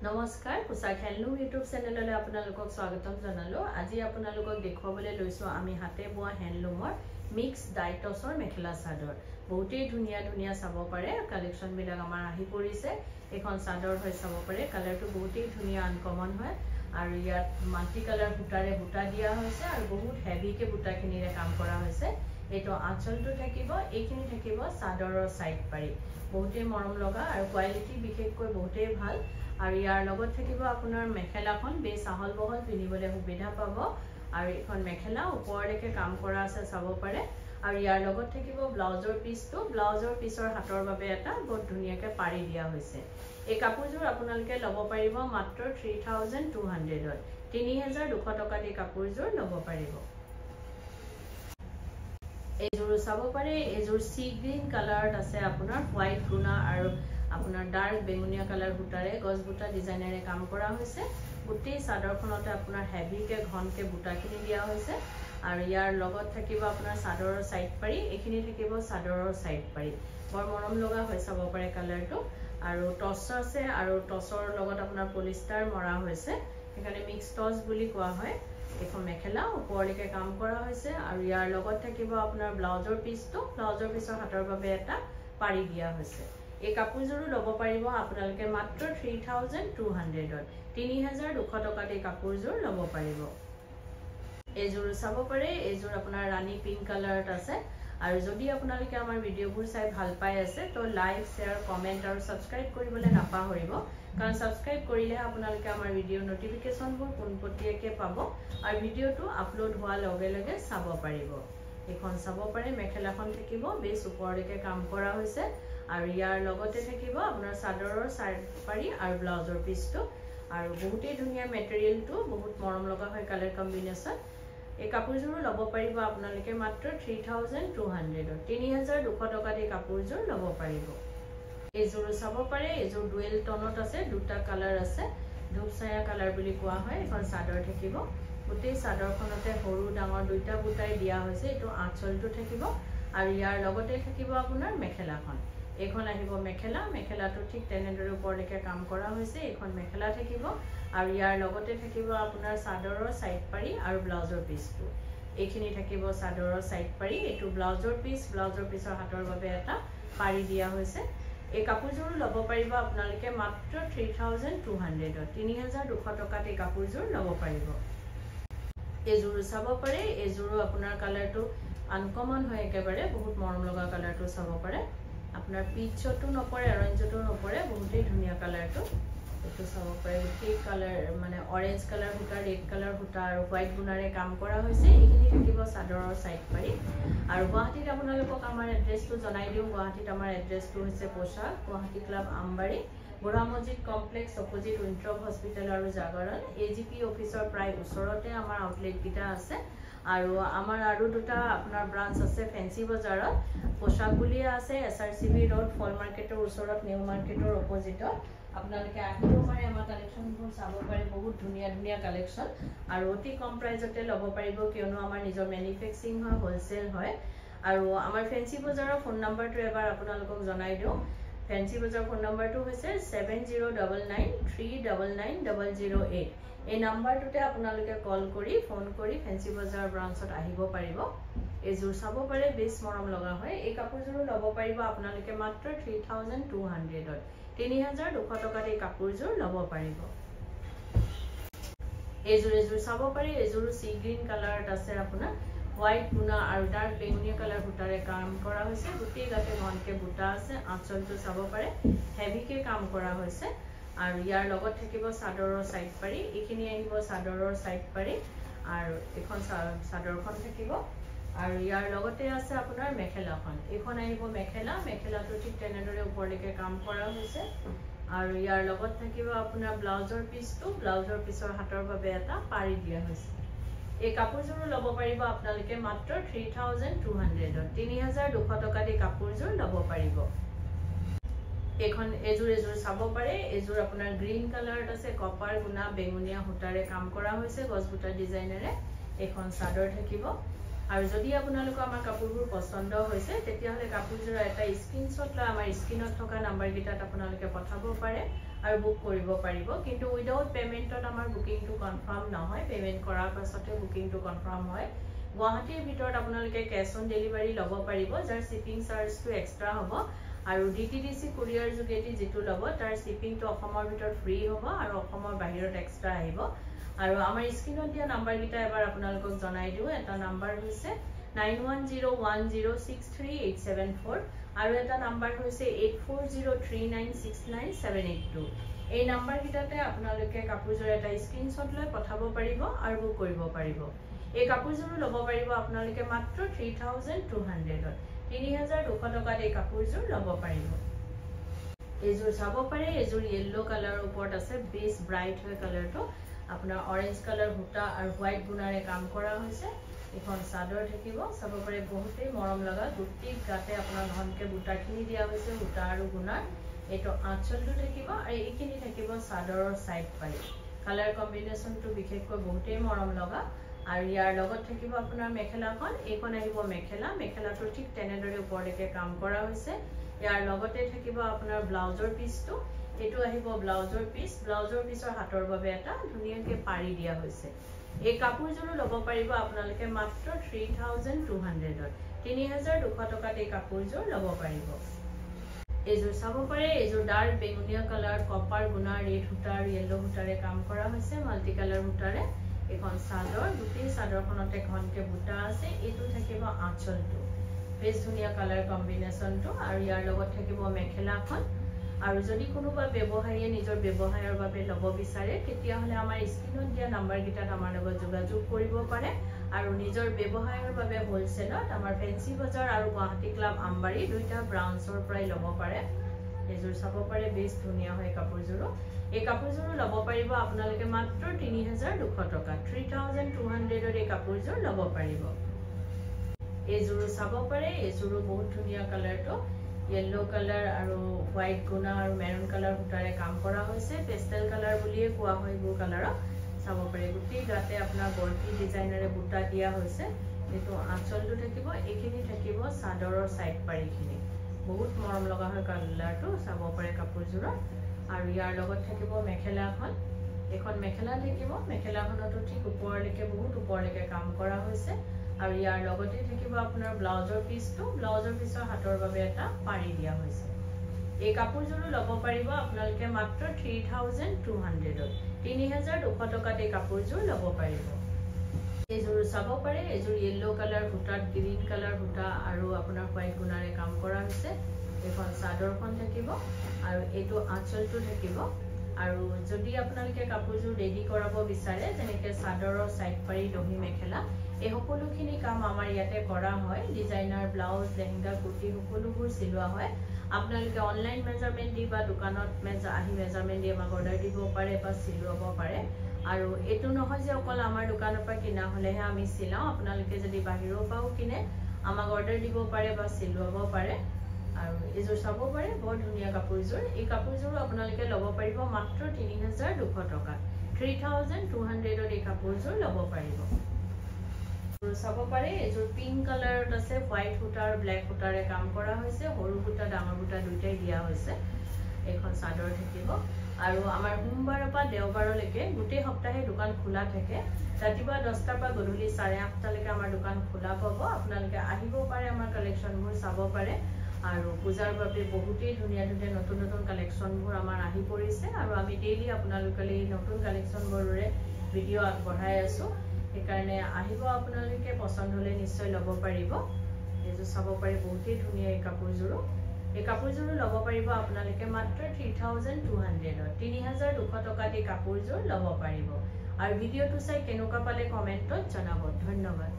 নমস্কাৰ পোছাক হেলনো ইউটিউব চেনেললৈ আপোনালোকক স্বাগতম জনালো। আজি আপোনালোকক দেখুৱাবলৈ লৈছো আমি হাতে বোৱা হেণ্ডলুমৰ মিক্স ডাইটছৰ মেখেলা চাদৰ। বহুতেই ধুনীয়া ধুনীয়া চাব পাৰে, কালেকশ্যন বিলাক আমাৰ আহি পৰিছে। এখন চাদৰ হৈ চাব পাৰে, কালাৰটো বহুতেই ধুনীয়া আনকমন হয় আৰু ইয়াত মাল্টি কালাৰ বুটাৰে বুটা দিয়া হৈছে আৰু বহুত হেভিকে বুটাখিনিৰে কাম কৰা হৈছে। এইটো আঁচলটো থাকিব, এইখিনি থাকিব চাদৰৰ সাইড পাৰি। বহুতেই মৰম লগা আৰু কোৱালিটি বিশেষকৈ বহুতেই ভাল। আৰু ইয়াৰ লগত থাকিব আপোনাৰ মেখেলাখন বেছ আহল বহল পিন্ধিবলৈ সুবিধা পাব আৰু এখন মেখেলা ওপৰলৈকে কাম কৰা আছে চাব পাৰে। আৰু ইয়াৰ লগত থাকিব ব্লাউজৰ পিচটো, ব্লাউজৰ পিচৰ হাতৰ বাবে এটা বহুত ধুনীয়াকৈ পাৰি দিয়া হৈছে। এই কাপোৰযোৰ আপোনালোকে ল'ব পাৰিব মাত্ৰ 3200ত। 3200 টকাত এই কাপোৰযোৰ ল'ব পাৰিব। এইযোৰ চাব পাৰে, এইযোৰ সি গ্ৰীন কালাৰত আছে, আপোনাৰ হোৱাইট গুণা আৰু আপোনাৰ ডাৰ্ক বেঙুনীয়া কালাৰ বুটাৰে গছ বুটা ডিজাইনেৰে কাম কৰা হৈছে। গোটেই চাদৰখনতে আপোনাৰ হেভিকে ঘনকে বুটাখিনি দিয়া হৈছে আৰু ইয়াৰ লগত থাকিব আপোনাৰ চাদৰৰ সাইড পাৰি, এইখিনি থাকিব চাদৰৰ সাইড পাৰি। বৰ মৰম লগা হৈ চাব পাৰে কালাৰটো। আৰু টচ আছে আৰু টচৰ লগত আপোনাৰ পলিষ্টাৰ মৰা হৈছে, সেইকাৰণে মিক্স টচ বুলি কোৱা হয়। এখন মেখেলা ওপৰলৈকে কাম কৰা হৈছে আৰু ইয়াৰ লগত থাকিব আপোনাৰ ব্লাউজৰ পিচটো, ব্লাউজৰ পিচৰ হাতৰ বাবে এটা পাৰি দিয়া হৈছে। এই কাপোৰযোৰো ল'ব পাৰিব আপোনালোকে মাত্ৰ 3200ত। 3200 টকাত এই কাপোৰযোৰ ল'ব পাৰিব। এইযোৰ চাব পাৰে, এইযোৰ আপোনাৰ ৰাণী পিংক কালাৰত আছে। আৰু যদি আপোনালোকে আমাৰ ভিডিঅ'বোৰ চাই ভাল পাই আছে তো লাইক, শ্বেয়াৰ, কমেণ্ট আৰু ছাবস্ক্ৰাইব কৰিবলৈ নাপাহৰিব, কাৰণ ছাবস্ক্ৰাইব কৰিলে আপোনালোকে আমাৰ ভিডিঅ'ৰ নটিফিকেশ্যনবোৰ পোনপটীয়াকৈ পাব আৰু ভিডিঅ'টো আপলোড হোৱাৰ লগে লগে চাব পাৰিব। এখন চাব পাৰে, মেখেলাখন থাকিব বেছ ওপৰলৈকে কাম কৰা হৈছে আৰু ইয়াৰ লগতে থাকিব আপোনাৰ চাদৰৰ সাইড পাৰি আৰু ব্লাউজৰ পিচটো। আৰু বহুতেই ধুনীয়া মেটেৰিয়েলটো, বহুত মৰম লগা হয় কালাৰ কম্বিনেশ্যন। এই কাপোৰযোৰো ল'ব পাৰিব আপোনালোকে মাত্ৰ 3200ত। 3200 টকাত এই কাপোৰযোৰ ল'ব পাৰিব। এইযোৰো চাব পাৰে, এইযোৰ ডুৱেল টনত আছে, দুটা কালাৰ আছে, ধূপচায়া কালাৰ বুলি কোৱা হয়। এখন চাদৰ থাকিব, গোটেই চাদৰখনতে সৰু ডাঙৰ দুইটা বুটাই দিয়া হৈছে। এইটো আঁচলটো থাকিব আৰু ইয়াৰ লগতে থাকিব আপোনাৰ মেখেলাখন। এইখন আহিব মেখেলা, মেখেলাটো ঠিক তেনেদৰে ওপৰলৈকে কাম কৰা হৈছে। এইখন মেখেলা থাকিব আৰু ইয়াৰ লগতে থাকিব আপোনাৰ চাদৰৰ সাইড পাৰি আৰু ব্লাউজৰ পিচটো। এইখিনি থাকিব চাদৰৰ সাইড পাৰি, এইটো ব্লাউজৰ পিচ, ব্লাউজৰ পিচৰ হাতৰ বাবে এটা পাৰি দিয়া হৈছে। এই কাপোৰযোৰ ল'ব পাৰিব আপোনালোকে মাত্ৰ 3200ত। 3200 টকাত এই কাপোৰযোৰ ল'ব পাৰিব। এইযোৰ চাব পাৰে, এইযোৰো আপোনাৰ কালাৰটো আনকমন হয় একেবাৰে, বহুত মৰম লগা কালাৰটো চাব পাৰে। আপোনাৰ পিচতো নপৰে, অৰেঞ্জতো নপৰে, বহুতেই ধুনীয়া কালাৰটো। এইটো চাব পাৰে, গোটেই কালাৰ মানে অৰেঞ্জ কালাৰ সূতা, ৰেড কালাৰ সূতা আৰু হোৱাইট গুণাৰে কাম কৰা হৈছে। এইখিনি থাকিব চাদৰৰ সাইড পাৰি। আৰু গুৱাহাটীত আপোনালোকক আমাৰ এড্ৰেছটো জনাই দিওঁ। গুৱাহাটীত আমাৰ এড্ৰেছটো হৈছে পোছাক গুৱাহাটী ক্লাব আমবাৰী, বুঢ়া মছজিদ কমপ্লেক্স অপজিট উইণ্ট্ৰপ হস্পিটেল আৰু জাগৰণ। AGP অফিচৰ প্ৰায় ওচৰতে আমাৰ আউটলেটকেইটা আছে। আৰু আমাৰ আৰু দুটা আপোনাৰ ব্ৰাঞ্চ আছে ফেঞ্চি বজাৰত, পোছাক বুলিয়ে আছে, SRCB ৰোড, ফল মাৰ্কেটৰ ওচৰত, নিউ মাৰ্কেটৰ অপজিটত। আপোনালোকে আহিব পাৰে, আমাৰ কালেকশ্যনবোৰ চাব পাৰে, বহুত ধুনীয়া ধুনীয়া কালেকশ্যন আৰু অতি কম প্ৰাইজতে ল'ব পাৰিব, কিয়নো আমাৰ নিজৰ মেনুফেকচাৰিং হয়, হ'লচেল হয়। আৰু আমাৰ ফেঞ্চি বজাৰৰ ফোন নাম্বাৰটো এবাৰ আপোনালোকক জনাই দিওঁ। ফেঞ্চি বজাৰৰ ফোন নাম্বাৰটো হৈছে 7099399008। এই নাম্বাৰটোতে আপোনালোকে কল কৰি ফোন কৰি ফেঞ্চি বজাৰ ব্ৰাঞ্চত আহিব পাৰিব। এইযোৰ চাব পাৰে, বেছ মৰম লগা হয়। এই কাপোৰযোৰো ল'ব পাৰিব আপোনালোকে মাত্ৰ 3200ত। 3200 টকাত এই কাপোৰযোৰ ল'ব পাৰিব। এইযোৰ চাব পাৰি, এইযোৰো সি গ্ৰীন কালাৰত আছে, আপোনাৰ হোৱাইট গুণা আৰু ডাৰ্ক বেঙুনীয়া কালাৰ বুটাৰে কাম কৰা হৈছে। গোটেই গাতে ঘনকে বুটা আছে, আঁচলটো চাব পাৰে, হেভিকে কাম কৰা হৈছে। আৰু ইয়াৰ লগত থাকিব চাদৰৰ সাইড পাৰি, এইখিনি আহিব চাদৰৰ সাইড পাৰি আৰু এখন চাদৰখন থাকিব। আৰু ইয়াৰ লগতে আছে আপোনাৰ মেখেলাখন, এইখন আহিব মেখেলা, মেখেলাটো ঠিক তেনেদৰে ওপৰলৈকে কাম কৰা হৈছে। আৰু ইয়াৰ লগত থাকিব আপোনাৰ ব্লাউজৰ পিচটো, ব্লাউজৰ পিচৰ হাতৰ বাবে এটা পাৰি দিয়া হৈছে। এই কাপোৰযোৰো ল'ব পাৰিব আপোনালোকে মাত্ৰ 3200ত। 3200 টকাত এই কাপোৰযোৰ ল'ব পাৰিব। এইযোৰ চাব পাৰে, এইযোৰ আপোনাৰ গ্ৰীন কালাৰত আছে, কপাৰ গুণা বেঙুনীয়া সূতাৰে কাম কৰা হৈছে, গছ বুটা ডিজাইনেৰে। এখন চাদৰ থাকিব আৰু যদি আপোনালোকৰ আমাৰ কাপোৰবোৰ পছন্দ হৈছে তেতিয়াহ'লে কাপোৰযোৰৰ এটা স্ক্ৰীনশ্বট লৈ আমাৰ স্ক্ৰীনত থকা নাম্বাৰকেইটাত আপোনালোকে পঠাব পাৰে আৰু বুক কৰিব পাৰিব কিন্তু উইদাউট পেমেণ্টত আমাৰ বুকিংটো কনফাৰ্ম নহয় পেমেণ্ট কৰাৰ পাছতে বুকিংটো কনফাৰ্ম হয় গুৱাহাটীৰ ভিতৰত আপোনালোকে কেছ অন ডেলিভাৰী ল'ব পাৰিব যাৰ শ্বিপিং চাৰ্জটো এক্সট্ৰা হ'ব আৰু DTDC কুৰিয়াৰ যোগেদি যেটো ল'ব তাৰ শ্বিপিংটো অসমৰ ভিতৰত ফ্ৰী হ'ব আৰু অসমৰ বাহিৰত এক্সট্ৰা আহিব আৰু আমাৰ স্ক্ৰীনত দিয়া নাম্বাৰকেইটা এবাৰ আপোনালোকক জনাই দিওঁ এটা নাম্বাৰ হৈছে 9101063874 আৰু এটা নাম্বাৰ হৈছে 8403969782 এই নাম্বাৰকেইটাতে আপোনালোকে কাপোৰযোৰ এটা স্ক্ৰীনশ্বট লৈ পঠাব পাৰিব আৰু বুক কৰিব পাৰিব এই কাপোৰযোৰ ল'ব পাৰিব আপোনালোকে মাত্ৰ 3200 3200 টকাত এই কাপোৰযোৰ ল'ব পাৰিব এইযোৰ চাব পাৰে এইযোৰ ইয়েলো কালাৰৰ ওপৰত আছে বেছ ব্ৰাইট হয় কালাৰটো আপোনাৰ অৰেঞ্জ কালাৰ বুটা আৰু হোৱাইট গুণাৰে কাম কৰা হৈছে এখন চাদৰ থাকিব চাব পাৰে বহুতেই মৰম লগা গুটি গাতে আপোনাৰ ঘনকে বুটাখিনি দিয়া হৈছে বুটা আৰু গুণাৰ এটো আঁচলটো থাকিব আৰু এইখিনি থাকিব চাদৰৰ সাইড পাই কালাৰ কম্বিনেশনটো বিশেষকৈ বহুতেই মৰম লগা আৰু ইয়াৰ লগত থাকিব আপোনাৰ মেখেলাখন এইখন আহিব মেখেলাটো ঠিক তেনেদৰে ওপৰলৈকে কাম কৰা হৈছে ইয়াৰ লগতে থাকিব আপোনাৰ ব্লাউজৰ পিচটো এটো আহিব ব্লাউজৰ পিছৰ হাতৰ বাবে এটা ধুনিয়াকৈ পাৰি দিয়া হৈছে এই কাপোৰযোৰ ল'ব পাৰিব আপোনালোকে মাত্ৰ 3200 3200 টকাত এই কাপোৰযোৰ ল'ব পাৰিব এইযোৰ চাব পাৰে এইযোৰ ডাৰ্ক বেঙুনীয়া কালাৰ কপাৰ গুণা ৰেড সূতা আৰু ইয়েলো সূতাৰে কাম কৰা হৈছে মাল্টি কালাৰ সূতাৰে এখন চাদৰ গোটেই চাদৰখনতে ঘনকে বুটা আছে এটো থাকিব আঁচলটো বেছ ধুনিয়া কালাৰ কম্বিনেশনটো আৰু ইয়াৰ লগত থাকিব মেখেলাখন আৰু যদি কোনোবা ব্যৱসায়ীয়ে নিজৰ ব্যৱসায়ৰ বাবে ল'ব বিচাৰে তেতিয়াহ'লে আমাৰ স্ক্ৰীনত দিয়া নাম্বাৰকেইটাত আমাৰ লগত যোগাযোগ কৰিব পাৰে আৰু নিজৰ ব্যৱসায়ৰ বাবে হোলসেলত আমাৰ ফেন্সি বজাৰ আৰু গুৱাহাটী ক্লাব আমবাৰী দুইটা ব্ৰাঞ্চৰ পৰাই ল'ব পাৰে এইযোৰ চাব পাৰে বেছ ধুনিয়া হয় কাপোৰযোৰ এই কাপোৰযোৰ ল'ব পাৰিব আপোনালোকে মাত্ৰ 3200 টকা 3200 এই কাপোৰযোৰ ল'ব পাৰিব এইযোৰ চাব পাৰে এইযোৰ বহুত ধুনিয়া কালাৰটো येलो কালাৰ আৰু হোৱাইট গুণা আৰু মেৰুন কালাৰ সূতাৰে কাম কৰা হৈছে পেস্টেল কালাৰ বুলিয়ে কোৱা হয় গো কালাৰক চাব পাৰে গোটেই গাতে আপোনাৰ বৰ্তি ডিজাইনাৰে বুটা দিয়া হৈছে এটো আঁচলটো থাকিব এইখিনি থাকিব চাদৰৰ সাইড পাৰিখিনি বহুত মৰম লগা হয় কালাৰটো চাব পাৰে কাপোৰযোৰৰ আৰু ইয়াৰ লগত থাকিব মেখেলাখন এখন মেখেলা থাকিব মেখেলাখনটো ঠিক ওপৰলৈকে বহুত ওপৰলৈকে কাম কৰা হৈছে আৰু ইয়াৰ লগতে থাকিব আপোনাৰ ব্লাউজৰ পিছৰ হাতৰ বাবে এটা পাৰি দিয়া হৈছে এই কাপোৰযোৰ ল'ব পাৰিব আপোনালোকে মাত্ৰ 3200 3200 টকাত এই কাপোৰযোৰ ল'ব পাৰিব এইযোৰ চাব পাৰে এইযোৰ ইয়েলো কালাৰ বুটাত গ্ৰীন কালাৰ বুটা আৰু আপোনাৰ হোৱাইট গুণাৰে কাম কৰা হৈছে এখন চাদৰখন থাকিব আৰু এটো আঁচলটো থাকিব আৰু যদি আপোনালোকে কাপোৰযোৰ ৰেডি কৰাব বিচাৰে যেনেকৈ চাদৰৰ সাইড পাৰি দহি মেখেলা এই সকলোখিনি কাম আমাৰ ইয়াতে কৰা হয় ডিজাইনাৰ ব্লাউজ লেহেঙ্গা কুৰ্তি সকলোবোৰ সিলোৱা হয় আপোনালোকে অনলাইন মেজাৰমেন্ট দি বা দোকানত আহি মেজাৰমেন্ট দি আমাক অৰ্ডাৰ দিব পাৰে বা সিলোৱাব পাৰে আৰু এটো নহয় যে অকল আমাৰ দোকানৰ পৰা কিনা হলেহে আমি সিলাও আপোনালোকে যদি বাহিৰৰ পৰাও কিনে আমাক অৰ্ডাৰ দিব পাৰে বা সিলোৱাব পাৰে আৰু এইযোৰ চাব পাৰে বহুত ধুনিয়া কাপোৰযোৰ এই কাপোৰযোৰ আপোনালোকে ল'ব পাৰিব মাত্ৰ 3200 টকা 3200 এই কাপোৰযোৰ ল'ব পাৰিব চাব পাৰে এইযোৰ পিংক কালাৰত আছে হোৱাইট সূতা আৰু ব্ল্যাক সূতাৰে কাম কৰা হৈছে সৰু সূতা ডাঙৰ সূতা দুইটাই দিয়া হৈছে এখন চাদৰ থাকিব আৰু আমাৰ সোমবাৰৰ পৰা দেওবাৰলৈকে গোটেই সপ্তাহে দোকান খোলা থাকে ৰাতিপুৱা 10টাৰ পৰা গধূলি 8:30 লৈকে আমাৰ দোকান খোলা পাব আপোনালোকে আহিব পাৰে আমাৰ কালেকচনবোৰ চাব পাৰে আৰু পূজাৰ বাবে বহুতেই ধুনিয়া নতুন কালেকচনবোৰ আমাৰ আহি পৰিছে আৰু আমি ডেইলি আপোনালোকলৈ নতুন কালেকচনবোৰৰে ভিডিও আগবঢ়াই আছো সেইকাৰণে আহিব আপোনালোকে পছন্দ হলে নিশ্চয় ল'ব পাৰিব এইযোৰ চাব পাৰে বহুতেই ধুনিয়া এই কাপোৰযোৰ ল'ব পাৰিব আপোনালোকে মাত্ৰ 3200 3200 টকাত এই কাপোৰযোৰ ল'ব পাৰিব আৰু ভিডিওটো চাই কেনেকুৱা পালে কমেন্টত জনাব ধন্যবাদ